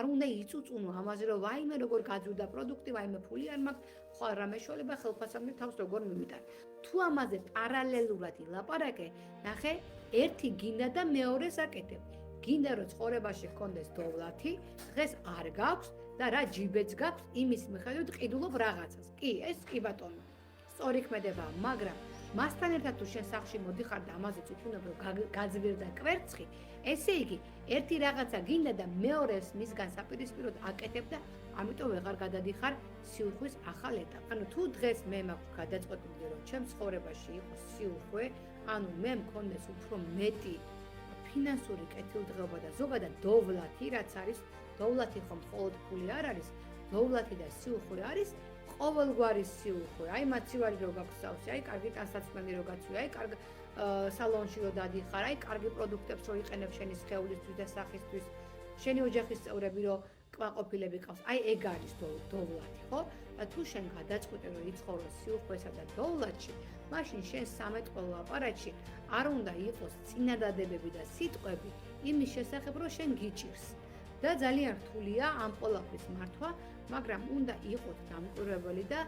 არ უნდა იწუწუნო ამაზე, რომ ვაიმე როგორ გაძვირდა პროდუქტი, ვაიმე ფული არ მაქვს, ხო რამე შოლება ხელფასამდე თავს როგორ მიმიტან. თუ ამაზე პარალელურად ილაპარაკე, ნახე, ერთი გინდა და მეორეს აკეთებ. გინდა რომ ცხოვრებაში გქონდეს დოვლათი, დღეს არ გაქვს და რა ჯიბეც გაქვს, იმის მიხედვით ყიდულობ რაღაცას. კი, ეს კი ბატონო. სწორი ქმედებაა, მაგრამ მასთან ერთად თუ შენ სახლში მოდიხარ და ამაზეც უჩვენებ რომ გაძვირდა კვერცხი, ესე იგი ერთი რაღაცა გინდა და მეორეს მისგან საპირისპიროდ აკეთებ და ამიტომ ვეღარ გადადიხარ სიუხვის ახალ ეტაპს. ანუ თუ დღეს მე მაქვს გადაწყვეტილი რომ ჩემს ცხოვრებაში იყოს სიუხვე, ანუ მე მქონდეს უფრო მეტი ფინანსური კეთილდღეობა და ზოგადად დოვლათი, რაც არის, დოვლათი ხომ მხოლოდ ფული არ არის, დოვლათი და სიუხვე არის ყოველგვარი სიუხვე. აი მაცივარი რო გაქვს სავსე, აი კარგი ტანსაცმელი რო გაცვი, აი კარგი სალონში რო დადიხარ, აი კარგი პროდუქტებს რო იყენებ შენი სხეულისთვის და სახისთვის, შენი ოჯახის წევრები რო კმაყოფილები ყავს. აი ეგ არის დოვლათი, ხო? და თუ შენ გადაწყვეტე რომ იცხოვრო სიუხვესა და დოვლათში, მაშინ შენ სამეთყველო აპარატში არ უნდა იყოს წინადადებები და სიტყვები იმის შესახებ, რომ შენ გიჭირს. და ძალიან რთულია ამ ყველაფრის მართვა, მაგრამ უნდა იყოთ დამკვირვებელი და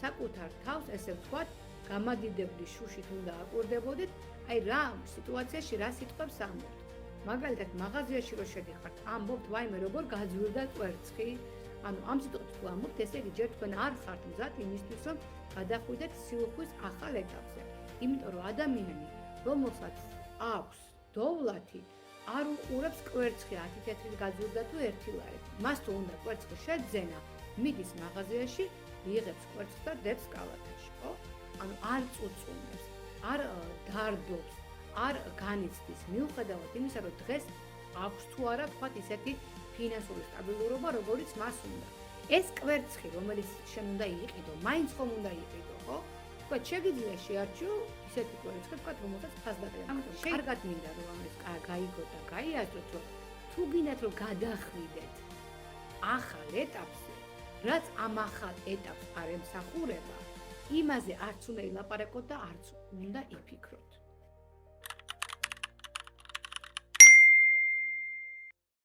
საკუთარ თავს, ესე ვთქვათ, გამადიდებლის შუშით უნდა აკვირდებოდეთ, აი რა სიტუაციაში რა სიტყვებს ამბობთ. მაგალითად, მაღაზიაში რო შედიხართ, ამბობთ, ვაიმე როგორ გაძვირდა კვერცხი. ანუ ამ სიტყვებს თუ ამბობთ, ესე იგი ჯერ თქვენ არ ხართ მზად იმისთვის, რომ გადახვიდეთ სიუხვის ახალ ეტაპზე. იმიტომ რომ ადამიანი, რომელსაც აქვს დოვლათი, არ უყურებს კვერცხი 10 თეთრით გაძვირდა თუ 1 ლარი. მას თუ უნდა კვერცხი შეძენა, მიდის მაღაზიაში, იღებს კვერცხს და დებს კალათაში, ხო? ანუ არ წუწუნებს, არ დარდობს, არ განიცდის, მიუხედავად იმისა, რომ დღეს აქვს თუ არა თქვათ ისეთი ფინანსური სტაბილურობა, როგორიც მას უნდა. ეს კვერცხი, რომელიც შენ უნდა იყიდო, მაინც ხომ უნდა იყიდო, ხო? თქვათ შეგიძლია შეარჩიო ისეთი კვერცხი, თქვათ რომელსაც ფასდაკრება. ამიტომ კარგად მინდა რომ ამას გაიგოთ და გაიაზროთ, რომ თუ გინდათ რომ გადახვიდეთ ახალ ეტაპზე, რაც ამ ახალ ეტაპს არ ემსახურება, იმაზე არც უნდა ილაპარაკოთ და არც უნდა იფიქროთ.